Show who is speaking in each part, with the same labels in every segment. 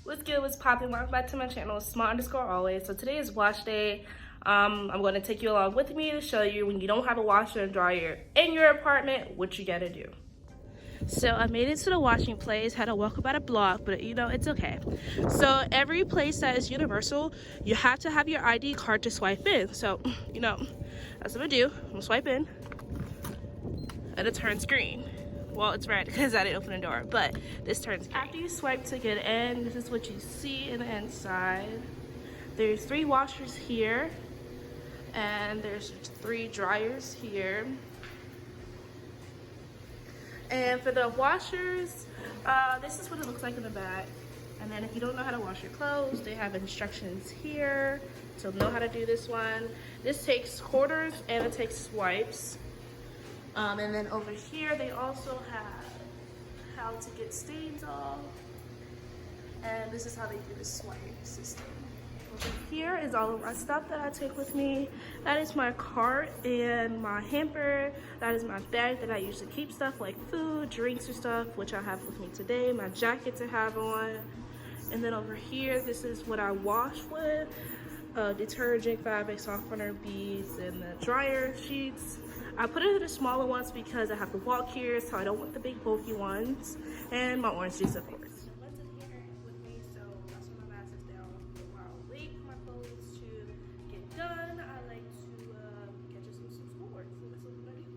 Speaker 1: What's good, what's popping? Welcome back to my channel, smart_always. So today is wash day. I'm going to take you along with me to show you when you don't have a washer and dryer in your apartment, what you gotta do. So I made it to the washing place, had to walk about a block, but you know, it's okay. So every place that is universal, you have to have your ID card to swipe in. So, you know, that's what I'm gonna do. I'm gonna swipe in and it turns green. Well, it's red because I didn't open the door, but this turns green. After you swipe to get in, this is what you see in the inside. There's 3 washers here, and there's 3 dryers here. And for the washers, this is what it looks like in the back. And then if you don't know how to wash your clothes, they have instructions here to know how to do this one. This takes quarters and it takes swipes. And then over here, they also have how to get stains off. And this is how they do the swipe system. Over here is all of my stuff that I take with me. That is my cart and my hamper. That is my bag that I usually keep stuff like food, drinks or stuff, which I have with me today. My jacket to have on. And then over here, this is what I wash with. Detergent, fabric softener, beads, and the dryer sheets. I put it in the smaller ones because I have to walk here, so I don't want the big bulky ones. And my orange juice, of course. What's in here with me, so that's when my mask is down. While I wait for my clothes to get done, I like to catch us some sports. So that's what we're gonna do.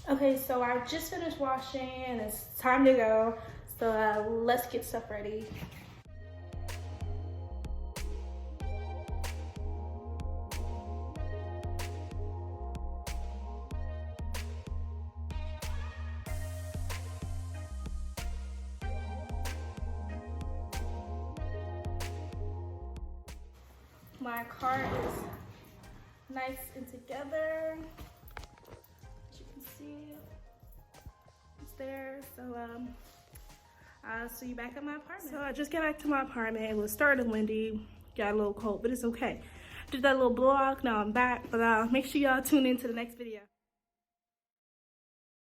Speaker 1: Okay, so I just finished washing and it's time to go. So let's get stuff ready. My cart is nice and together. See, it's there. So I'll see you back at my apartment. So I just got back to my apartment. It was starting windy, got a little cold, but it's okay. Did that little vlog, now I'm back. But make sure y'all tune in to the next video.